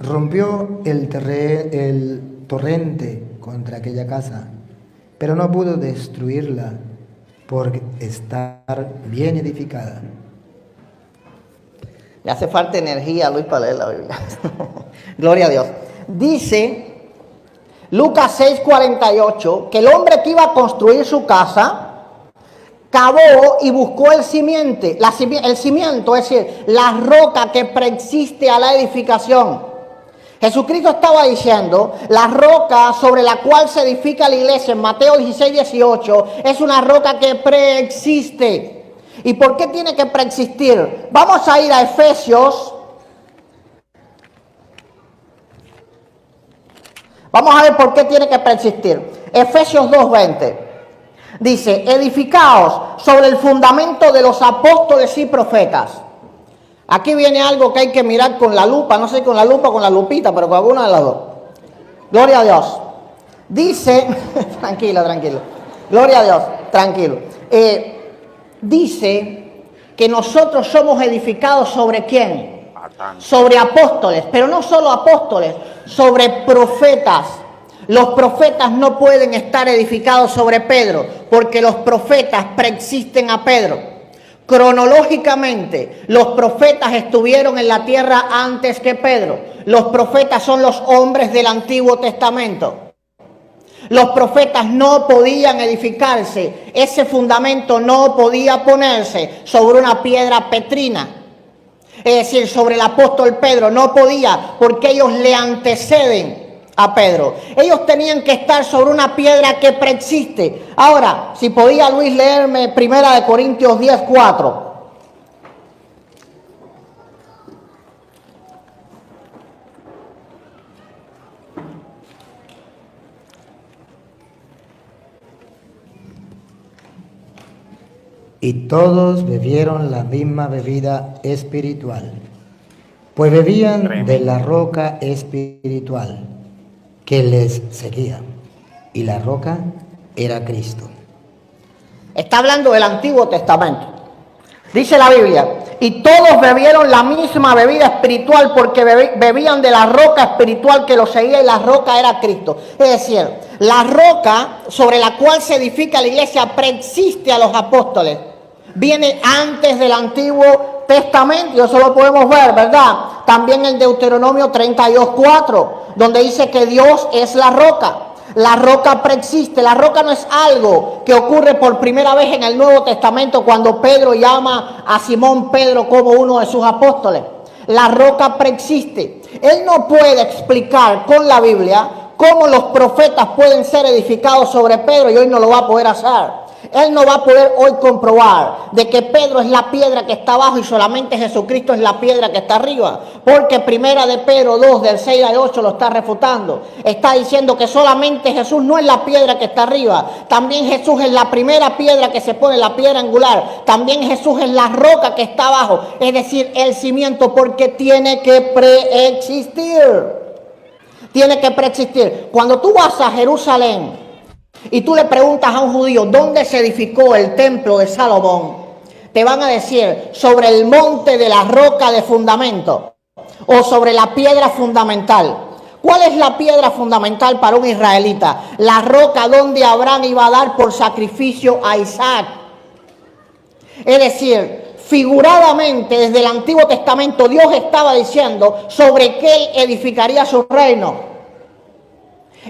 Rompió el torrente contra aquella casa, pero no pudo destruirla por estar bien edificada. Le hace falta energía a Luis para leer la Biblia. Gloria a Dios. Dice Lucas 6:48 que el hombre que iba a construir su casa cavó y buscó el cimiento, es decir, la roca que preexiste a la edificación. Jesucristo estaba diciendo, la roca sobre la cual se edifica la iglesia en Mateo 16:18 es una roca que preexiste. ¿Y por qué tiene que preexistir? Vamos a ir a Efesios. Vamos a ver por qué tiene que preexistir. Efesios 2:20. Dice, edificaos sobre el fundamento de los apóstoles y profetas. Aquí viene algo que hay que mirar con la lupa, no sé con la lupa o con la lupita, pero con alguna de las dos. Gloria a Dios. Dice, tranquilo. Gloria a Dios, tranquilo. Dice que nosotros somos edificados sobre ¿quién? Sobre apóstoles, pero no solo apóstoles, sobre profetas. Los profetas no pueden estar edificados sobre Pedro, porque los profetas preexisten a Pedro. Cronológicamente, los profetas estuvieron en la tierra antes que Pedro. Los profetas son los hombres del Antiguo Testamento. Los profetas no podían edificarse, ese fundamento no podía ponerse sobre una piedra petrina. Es decir, sobre el apóstol Pedro, no podía, porque ellos le anteceden a Pedro. Ellos tenían que estar sobre una piedra que preexiste. Ahora, si podía Luis leerme 1 Corintios 10:4. Y todos bebieron la misma bebida espiritual, pues bebían de la roca espiritual que les seguía, y la roca era Cristo. Está hablando del Antiguo Testamento. Dice la Biblia, y todos bebieron la misma bebida espiritual porque bebían de la roca espiritual que los seguía, y la roca era Cristo. Es decir, la roca sobre la cual se edifica la iglesia preexiste a los apóstoles. Viene antes del Antiguo Testamento, y eso lo podemos ver, ¿verdad? También en Deuteronomio 32:4, donde dice que Dios es la roca. La roca preexiste. La roca no es algo que ocurre por primera vez en el Nuevo Testamento cuando Pedro llama a Simón Pedro como uno de sus apóstoles. La roca preexiste. Él no puede explicar con la Biblia cómo los profetas pueden ser edificados sobre Pedro, y hoy no lo va a poder hacer. Él no va a poder hoy comprobar de que Pedro es la piedra que está abajo y solamente Jesucristo es la piedra que está arriba. Porque primera de Pedro 2, del 6 al 8 lo está refutando. Está diciendo que solamente Jesús no es la piedra que está arriba. También Jesús es la primera piedra que se pone, la piedra angular. También Jesús es la roca que está abajo. Es decir, el cimiento, porque tiene que preexistir. Tiene que preexistir. Cuando tú vas a Jerusalén y tú le preguntas a un judío dónde se edificó el templo de Salomón, te van a decir sobre el monte de la roca de fundamento o sobre la piedra fundamental. ¿Cuál es la piedra fundamental para un israelita? La roca donde Abraham iba a dar por sacrificio a Isaac. Es decir, figuradamente desde el Antiguo Testamento Dios estaba diciendo sobre qué él edificaría su reino.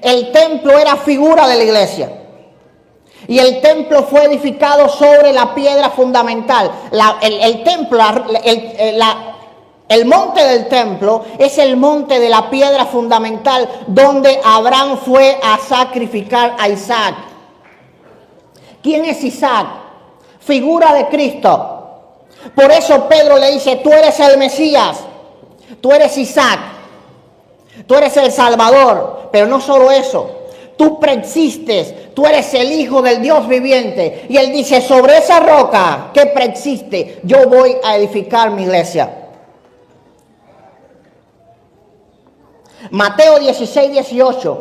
El templo era figura de la iglesia. Y el templo fue edificado sobre la piedra fundamental. El monte del templo es el monte de la piedra fundamental donde Abraham fue a sacrificar a Isaac. ¿Quién es Isaac? Figura de Cristo. Por eso Pedro le dice, tú eres el Mesías, tú eres Isaac, tú eres el Salvador. Pero no solo eso, tú preexistes, tú eres el Hijo del Dios viviente. Y él dice, sobre esa roca que preexiste, yo voy a edificar mi iglesia. Mateo 16:18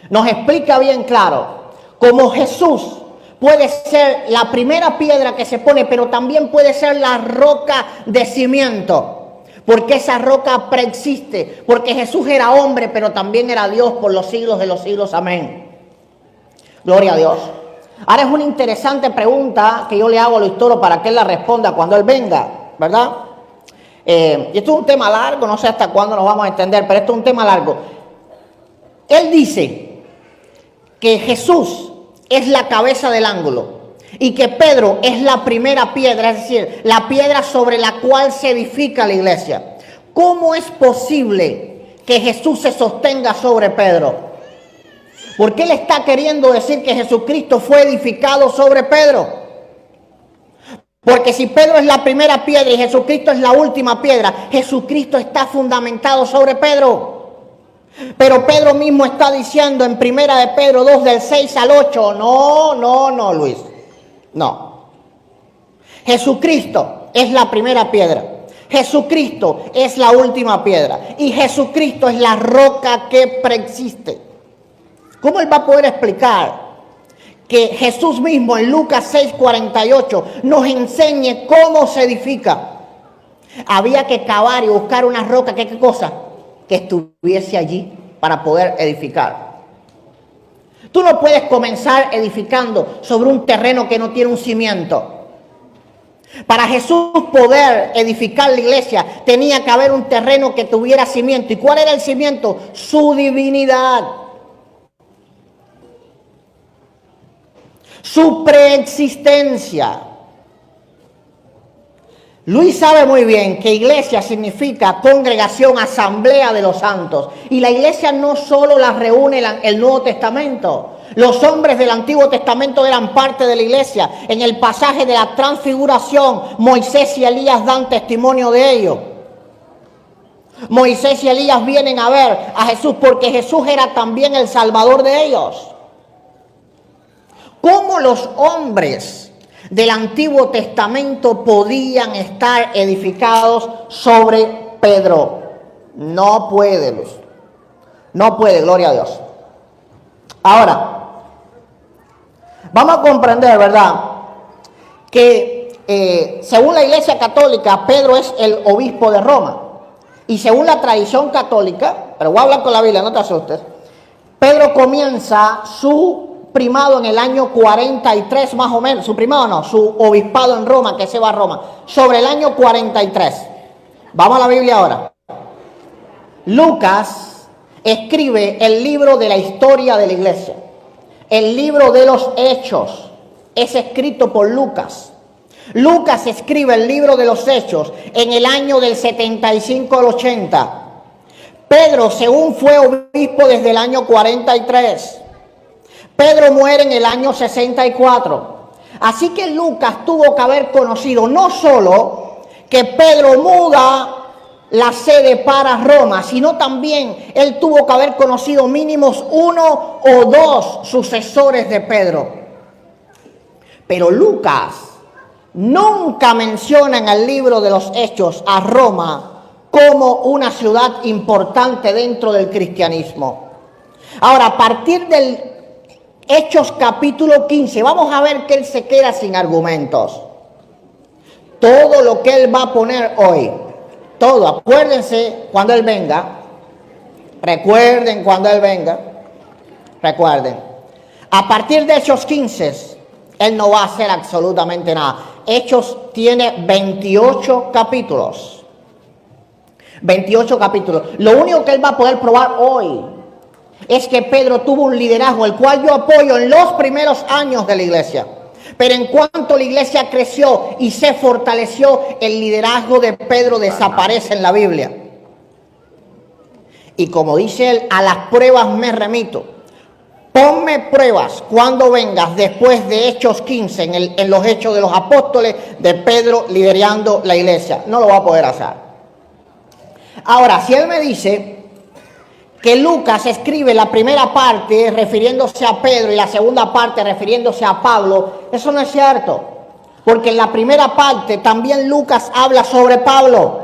nos explica bien claro cómo Jesús puede ser la primera piedra que se pone, pero también puede ser la roca de cimiento. Porque esa roca preexiste. Porque Jesús era hombre, pero también era Dios por los siglos de los siglos. Amén. Gloria a Dios. Ahora es una interesante pregunta que yo le hago a Luis Toro para que él la responda cuando él venga, ¿verdad? Y esto es un tema largo, no sé hasta cuándo nos vamos a entender, pero esto es un tema largo. Él dice que Jesús es la cabeza del ángulo y que Pedro es la primera piedra, es decir, la piedra sobre la cual se edifica la iglesia. ¿Cómo es posible que Jesús se sostenga sobre Pedro? Porque él está queriendo decir que Jesucristo fue edificado sobre Pedro. Porque si Pedro es la primera piedra y Jesucristo es la última piedra, Jesucristo está fundamentado sobre Pedro. Pero Pedro mismo está diciendo en primera de Pedro 2 del 6 al 8, no, Luis, no. Jesucristo es la primera piedra. Jesucristo es la última piedra. Y Jesucristo es la roca que preexiste. ¿Cómo él va a poder explicar que Jesús mismo en Lucas 6:48 nos enseñe cómo se edifica? Había que cavar y buscar una roca, ¿qué cosa? Que estuviese allí para poder edificar. Tú no puedes comenzar edificando sobre un terreno que no tiene un cimiento. Para Jesús poder edificar la iglesia tenía que haber un terreno que tuviera cimiento. ¿Y cuál era el cimiento? Su divinidad. Su preexistencia. Luis sabe muy bien que iglesia significa congregación, asamblea de los santos. Y la iglesia no solo la reúne el Nuevo Testamento. Los hombres del Antiguo Testamento eran parte de la iglesia. En el pasaje de la transfiguración, Moisés y Elías dan testimonio de ello. Moisés y Elías vienen a ver a Jesús porque Jesús era también el Salvador de ellos. ¿Cómo los hombres del Antiguo Testamento podían estar edificados sobre Pedro? No puede, Luz. No puede, gloria a Dios. Ahora, vamos a comprender, ¿verdad? Que según la Iglesia Católica, Pedro es el obispo de Roma. Y según la tradición católica, pero voy a hablar con la Biblia, no te asustes, Pedro comienza su primado en el año 43 más o menos, su primado no, su obispado en Roma, que se va a Roma, sobre el año 43. Vamos a la Biblia ahora. Lucas escribe el libro de la historia de la iglesia. El libro de los Hechos es escrito por Lucas. Lucas escribe el libro de los Hechos en el año del 75 al 80. Pedro, según fue obispo desde el año 43. Pedro muere en el año 64. Así que Lucas tuvo que haber conocido no solo que Pedro muda la sede para Roma, sino también él tuvo que haber conocido mínimos 1 o 2 sucesores de Pedro. Pero Lucas nunca menciona en el libro de los Hechos a Roma como una ciudad importante dentro del cristianismo. Ahora, a partir del Hechos capítulo 15, vamos a ver que él se queda sin argumentos. Todo lo que él va a poner hoy, todo, acuérdense cuando él venga, recuerden cuando él venga, recuerden. A partir de Hechos 15, él no va a hacer absolutamente nada. Hechos tiene 28 capítulos. 28 capítulos. Lo único que él va a poder probar hoy es que Pedro tuvo un liderazgo, el cual yo apoyo en los primeros años de la iglesia. Pero en cuanto la iglesia creció y se fortaleció, el liderazgo de Pedro desaparece en la Biblia. Y como dice él, a las pruebas me remito. Ponme pruebas cuando vengas después de Hechos 15, en los Hechos de los Apóstoles, de Pedro liderando la iglesia. No lo va a poder hacer. Ahora, si él me dice que Lucas escribe la primera parte refiriéndose a Pedro y la segunda parte refiriéndose a Pablo, eso no es cierto. Porque en la primera parte también Lucas habla sobre Pablo.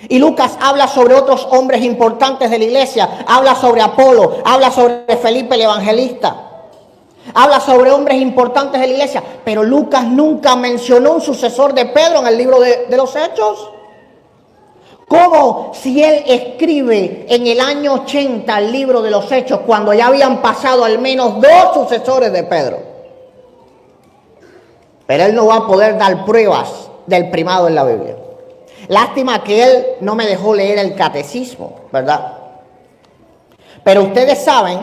Y Lucas habla sobre otros hombres importantes de la iglesia. Habla sobre Apolo, habla sobre Felipe el Evangelista. Habla sobre hombres importantes de la iglesia. Pero Lucas nunca mencionó un sucesor de Pedro en el libro de los Hechos. Como si él escribe en el año 80 el libro de los Hechos, cuando ya habían pasado al menos 2 sucesores de Pedro. Pero él no va a poder dar pruebas del primado en la Biblia. Lástima que él no me dejó leer el catecismo, ¿verdad? Pero ustedes saben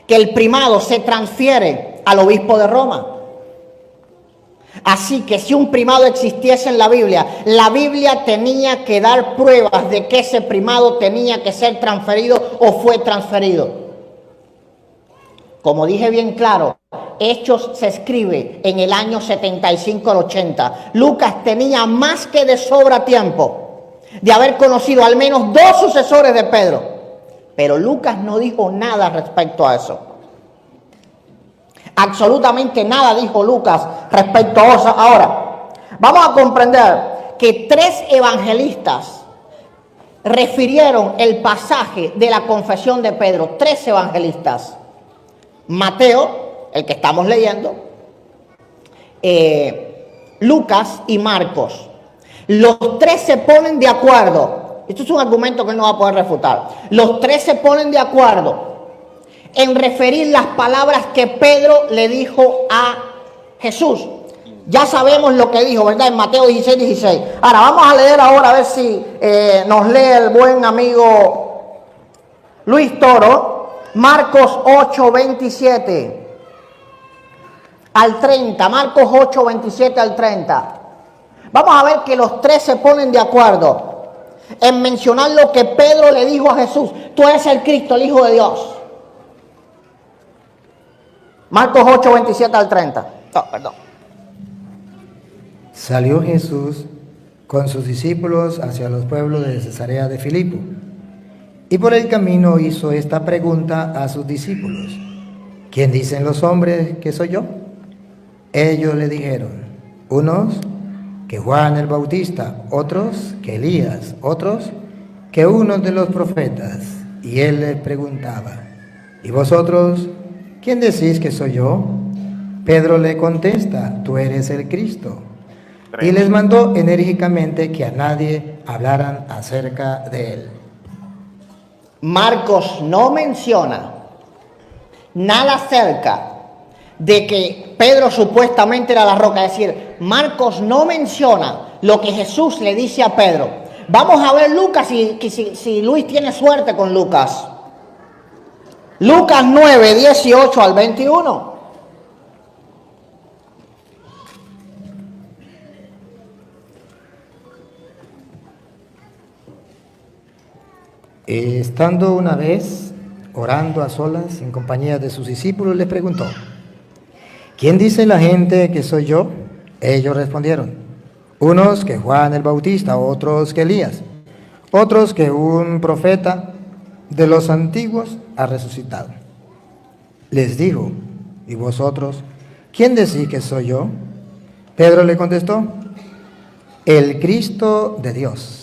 que el primado se transfiere al obispo de Roma. Así que si un primado existiese en la Biblia tenía que dar pruebas de que ese primado tenía que ser transferido o fue transferido. Como dije bien claro, Hechos se escribe en el año 75 al 80. Lucas tenía más que de sobra tiempo de haber conocido al menos 2 sucesores de Pedro. Pero Lucas no dijo nada respecto a eso. Absolutamente nada dijo Lucas respecto a eso. Ahora, vamos a comprender que 3 evangelistas refirieron el pasaje de la confesión de Pedro. 3 evangelistas. Mateo, el que estamos leyendo, Lucas y Marcos. Los 3 se ponen de acuerdo. Esto es un argumento que él no va a poder refutar. Los 3 se ponen de acuerdo en referir las palabras que Pedro le dijo a Jesús. Ya sabemos lo que dijo, ¿verdad? En Mateo 16, 16. Ahora vamos a leer ahora a ver si nos lee el buen amigo Luis Toro. Marcos 8, 27 al 30. Marcos 8, 27 al 30. Vamos a ver que los 3 se ponen de acuerdo en mencionar lo que Pedro le dijo a Jesús. Tú eres el Cristo, el Hijo de Dios. Marcos 8, 27 al 30. Oh, perdón. Salió Jesús con sus discípulos hacia los pueblos de Cesarea de Filipo, y por el camino hizo esta pregunta a sus discípulos: ¿quién dicen los hombres que soy yo? Ellos le dijeron: unos que Juan el Bautista, otros que Elías, otros que uno de los profetas. Y él les preguntaba: ¿y vosotros quién decís que soy yo? Pedro le contesta: tú eres el Cristo. Y les mandó enérgicamente que a nadie hablaran acerca de él. Marcos no menciona nada acerca de que Pedro supuestamente era la roca. Es decir, Marcos no menciona lo que Jesús le dice a Pedro. Vamos a ver Lucas, si Luis tiene suerte con Lucas. Lucas 9, 18 al 21. Estando una vez orando a solas en compañía de sus discípulos, les preguntó: ¿quién dice la gente que soy yo? Ellos respondieron: unos que Juan el Bautista, otros que Elías, otros que un profeta de los antiguos ha resucitado. Les dijo: ¿y vosotros quién decís que soy yo? Pedro le contestó: el Cristo de Dios.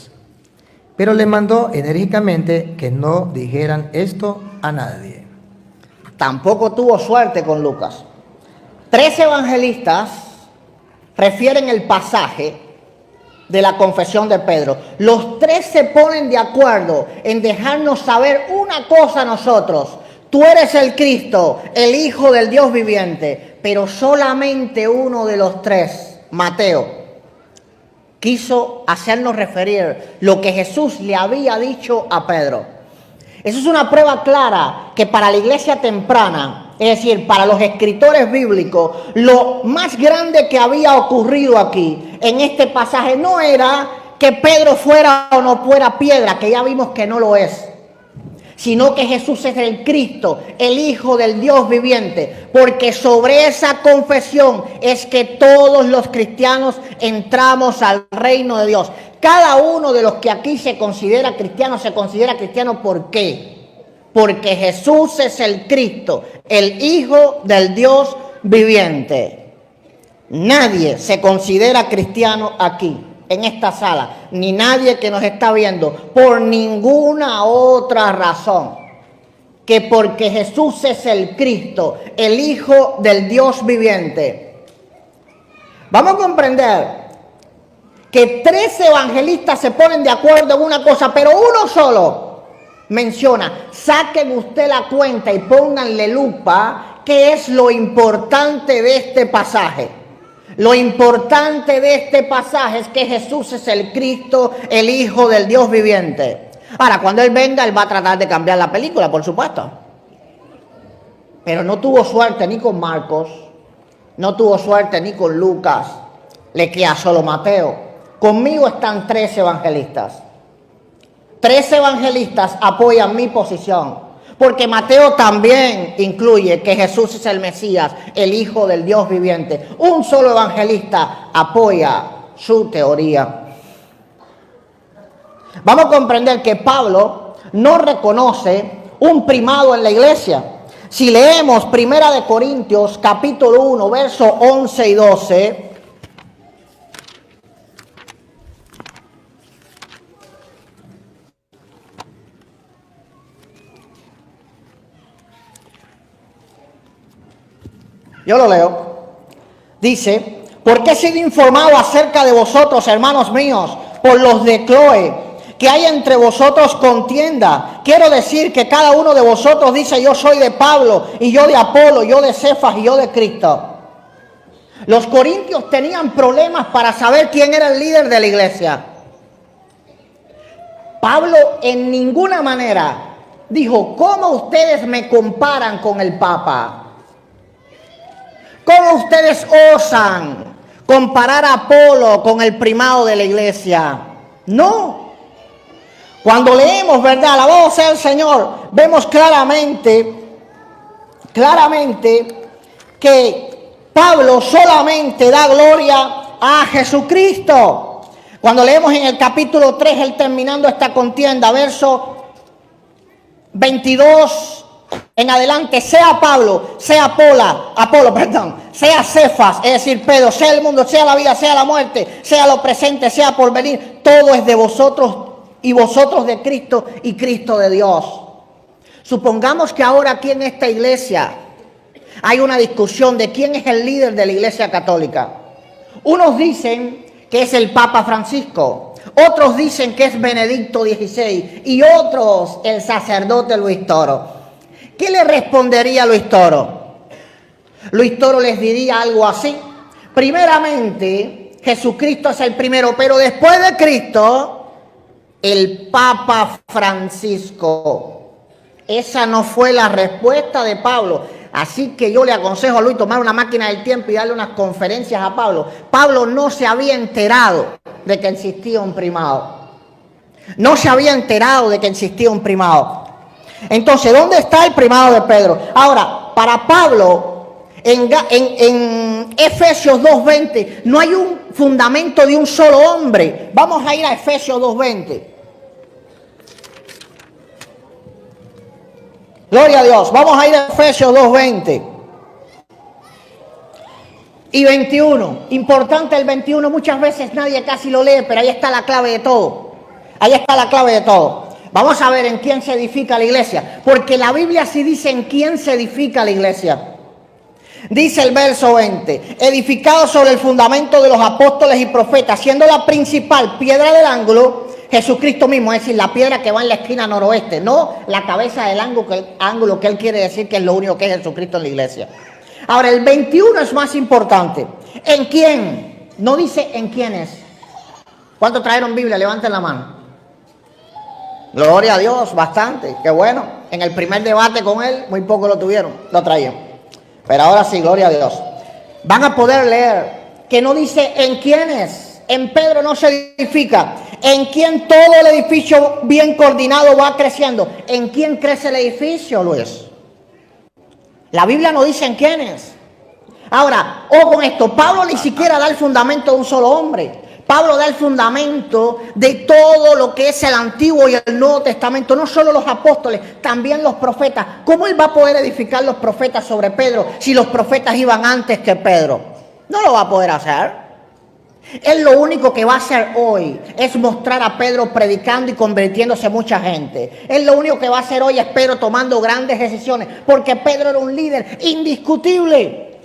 Pero le mandó enérgicamente que no dijeran esto a nadie. Tampoco tuvo suerte con Lucas. 3 evangelistas refieren el pasaje de la confesión de Pedro. Los 3 se ponen de acuerdo en dejarnos saber una cosa a nosotros: tú eres el Cristo, el Hijo del Dios viviente. Pero solamente uno de los 3, Mateo, quiso hacernos referir lo que Jesús le había dicho a Pedro. Eso es una prueba clara que para la iglesia temprana, es decir, para los escritores bíblicos, lo más grande que había ocurrido aquí, en este pasaje, no era que Pedro fuera o no fuera piedra, que ya vimos que no lo es, sino que Jesús es el Cristo, el Hijo del Dios viviente, porque sobre esa confesión es que todos los cristianos entramos al reino de Dios. Cada uno de los que aquí se considera cristiano, ¿por qué? Porque Jesús es el Cristo, el Hijo del Dios viviente. Nadie se considera cristiano aquí, en esta sala, ni nadie que nos está viendo, por ninguna otra razón que porque Jesús es el Cristo, el Hijo del Dios viviente. Vamos a comprender que 13 evangelistas se ponen de acuerdo en una cosa, pero uno solo menciona. Saquen usted la cuenta y pónganle lupa, ¿qué es lo importante de este pasaje? Lo importante de este pasaje es que Jesús es el Cristo, el Hijo del Dios viviente. Ahora, cuando Él venga, Él va a tratar de cambiar la película, por supuesto. Pero no tuvo suerte ni con Marcos, no tuvo suerte ni con Lucas, le queda solo Mateo. Conmigo están 13 evangelistas. 13 evangelistas apoyan mi posición, porque Mateo también incluye que Jesús es el Mesías, el Hijo del Dios viviente. Un solo evangelista apoya su teoría. Vamos a comprender que Pablo no reconoce un primado en la iglesia. Si leemos 1 Corintios capítulo 1, versos 11 y 12, yo lo leo. Dice: porque he sido informado acerca de vosotros, hermanos míos, por los de Cloé, que hay entre vosotros contienda. Quiero decir que cada uno de vosotros dice: yo soy de Pablo, y yo de Apolo, yo de Cefas, y yo de Cristo. Los corintios tenían problemas para saber quién era el líder de la iglesia. Pablo en ninguna manera dijo: ¿cómo ustedes me comparan con el Papa? ¿Cómo ustedes osan comparar a Apolo con el primado de la iglesia? No. Cuando leemos, ¿verdad? Alabado sea el Señor, vemos claramente que Pablo solamente da gloria a Jesucristo. Cuando leemos en el capítulo 3, él terminando esta contienda, verso 22 en adelante: sea Pablo, sea Apolo, sea Cefas, es decir, Pedro, sea el mundo, sea la vida, sea la muerte, sea lo presente, sea por venir, todo es de vosotros y vosotros de Cristo y Cristo de Dios. Supongamos que ahora aquí en esta iglesia hay una discusión de quién es el líder de la iglesia católica. Unos dicen que es el Papa Francisco, otros dicen que es Benedicto XVI y otros el sacerdote Luis Toro. ¿Qué le respondería Luis Toro? Luis Toro les diría algo así: primeramente, Jesucristo es el primero, pero después de Cristo, el Papa Francisco. Esa no fue la respuesta de Pablo. Así que yo le aconsejo a Luis tomar una máquina del tiempo y darle unas conferencias a Pablo. Pablo no se había enterado de que existía un primado. No se había enterado de que existía un primado. Entonces, ¿dónde está el primado de Pedro? Ahora, para Pablo, en Efesios 2:20, no hay un fundamento de un solo hombre. Vamos a ir a Efesios 2:20. Gloria a Dios. Vamos a ir a Efesios 2:20 y 21. Importante el 21. Muchas veces nadie casi lo lee, pero ahí está la clave de todo. Ahí está la clave de todo. Vamos a ver en quién se edifica la iglesia, porque la Biblia sí dice en quién se edifica la iglesia. Dice el verso 20: edificado sobre el fundamento de los apóstoles y profetas, siendo la principal piedra del ángulo Jesucristo mismo, es decir, la piedra que va en la esquina noroeste, no la cabeza del ángulo que él quiere decir que es lo único que es Jesucristo en la iglesia. Ahora, el 21 es más importante. ¿En quién? No dice en quiénes. ¿Cuántos trajeron Biblia? Levanten la mano. Gloria a Dios, bastante, qué bueno. En el primer debate con él, muy poco lo traían. Pero ahora sí, gloria a Dios. Van a poder leer que no dice en quiénes. En Pedro no se edifica. En quién todo el edificio bien coordinado va creciendo. ¿En quién crece el edificio, Luis? La Biblia no dice en quiénes. Ahora, ojo con esto, Pablo ni siquiera da el fundamento de un solo hombre. Pablo da el fundamento de todo lo que es el Antiguo y el Nuevo Testamento, no solo los apóstoles, también los profetas. ¿Cómo él va a poder edificar los profetas sobre Pedro si los profetas iban antes que Pedro? No lo va a poder hacer. Él lo único que va a hacer hoy es mostrar a Pedro predicando y convirtiéndose mucha gente. Él lo único que va a hacer hoy es Pedro tomando grandes decisiones, porque Pedro era un líder indiscutible,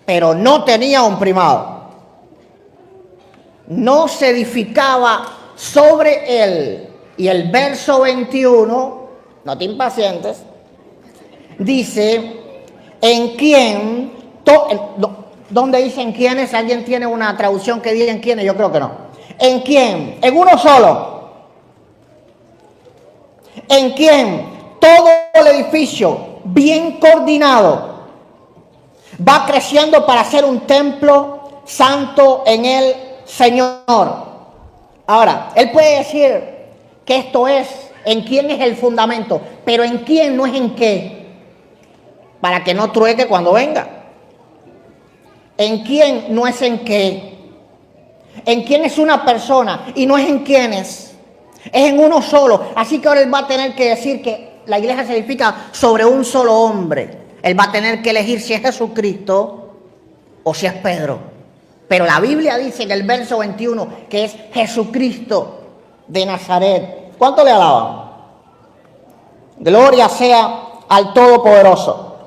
pero no tenía un primado. no se edificaba sobre él. Y el verso 21, no te impacientes, dice, en quien, ¿dónde dicen quiénes? ¿Alguien tiene una traducción que diga en quiénes? Yo creo que no. ¿En quién? En uno solo. En quien todo el edificio, bien coordinado, va creciendo para ser un templo santo en el Señor. Ahora, él puede decir que esto es en quién es el fundamento, pero en quién no es en qué, para que no trueque cuando venga. En quién no es en qué. En quién es una persona y no es en quiénes. Es en uno solo. Así que ahora él va a tener que decir que la iglesia se edifica sobre un solo hombre. Él va a tener que elegir si es Jesucristo o si es Pedro. Pero la Biblia dice en el verso 21 que es Jesucristo de Nazaret. ¿Cuánto le alaban? Gloria sea al Todopoderoso.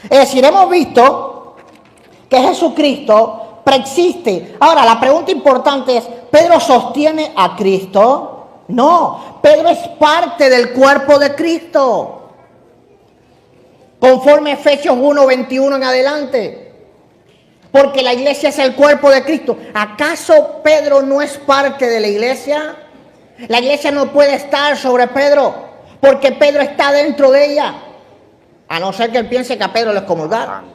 Es decir, hemos visto que Jesucristo preexiste. Ahora, la pregunta importante es, ¿Pedro sostiene a Cristo? No, Pedro es parte del cuerpo de Cristo. Conforme Efesios 1:21 en adelante. Porque la iglesia es el cuerpo de Cristo. ¿Acaso Pedro no es parte de la iglesia? La iglesia no puede estar sobre Pedro, porque Pedro está dentro de ella. A no ser que él piense que a Pedro le excomulgaron.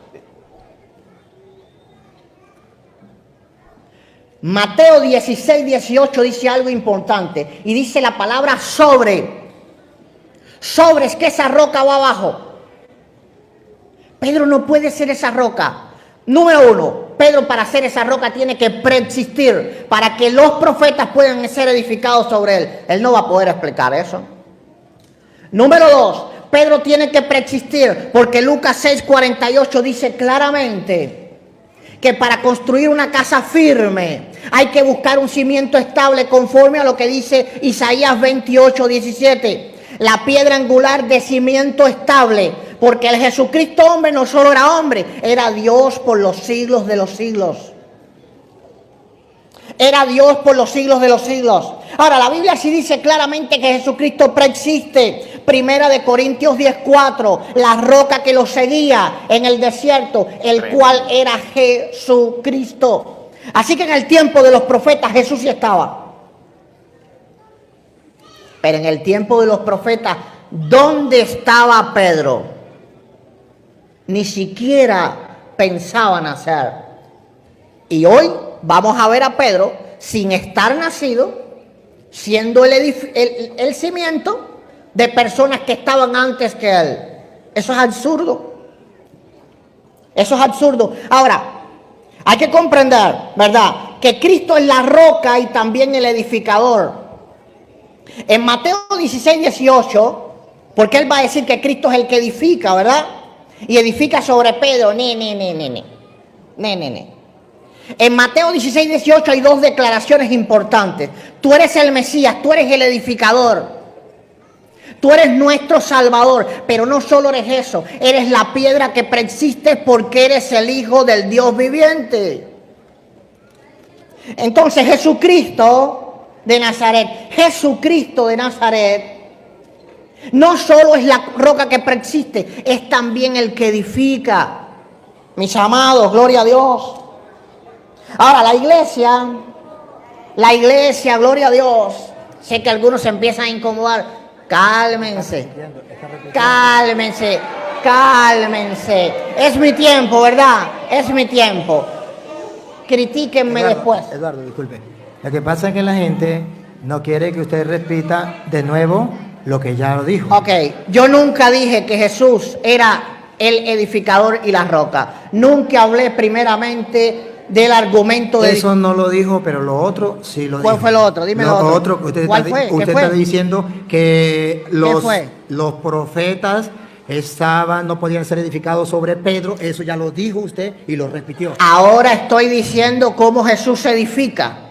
Mateo 16:18 dice algo importante. Y dice la palabra sobre. Sobre es que esa roca va abajo. Pedro no puede ser esa roca. Número uno, Pedro para ser esa roca tiene que preexistir para que los profetas puedan ser edificados sobre él. Él no va a poder explicar eso. Número dos, Pedro tiene que preexistir porque Lucas 6:48 dice claramente que para construir una casa firme hay que buscar un cimiento estable conforme a lo que dice Isaías 28:17. La piedra angular de cimiento estable, porque el Jesucristo hombre no solo era hombre, era Dios por los siglos de los siglos. Era Dios por los siglos de los siglos. Ahora, la Biblia sí dice claramente que Jesucristo preexiste. Primera de Corintios 10:4, la roca que lo seguía en el desierto, el cual era Jesucristo. Así que en el tiempo de los profetas Jesús sí estaba. Pero en el tiempo de los profetas, ¿dónde estaba Pedro? Ni siquiera pensaban hacer. Y hoy vamos a ver a Pedro sin estar nacido, siendo el cimiento de personas que estaban antes que él. Eso es absurdo. Eso es absurdo. Ahora, hay que comprender, ¿verdad?, que Cristo es la roca y también el edificador. En Mateo 16:18, porque él va a decir que Cristo es el que edifica, ¿verdad? Y edifica sobre Pedro. En Mateo 16:18 hay dos declaraciones importantes. Tú eres el Mesías, tú eres el edificador. Tú eres nuestro Salvador, pero no solo eres eso, eres la piedra que preexiste porque eres el Hijo del Dios viviente. Entonces Jesucristo de Nazaret, no solo es la roca que preexiste, es también el que edifica. Mis amados, gloria a Dios. Ahora, la iglesia, gloria a Dios. Sé que algunos se empiezan a incomodar. Cálmense. Es mi tiempo, ¿verdad? Es mi tiempo. Critíquenme después. Eduardo, disculpe. Lo que pasa es que la gente no quiere que usted repita de nuevo lo que ya lo dijo. Ok, yo nunca dije que Jesús era el edificador y la roca. Nunca hablé primeramente del argumento de... Eso no lo dijo, pero lo otro sí lo dijo. ¿Cuál fue lo otro? Dime lo otro. ¿Cuál fue? Usted está diciendo que los profetas no podían ser edificados sobre Pedro. Eso ya lo dijo usted y lo repitió. Ahora estoy diciendo cómo Jesús se edifica.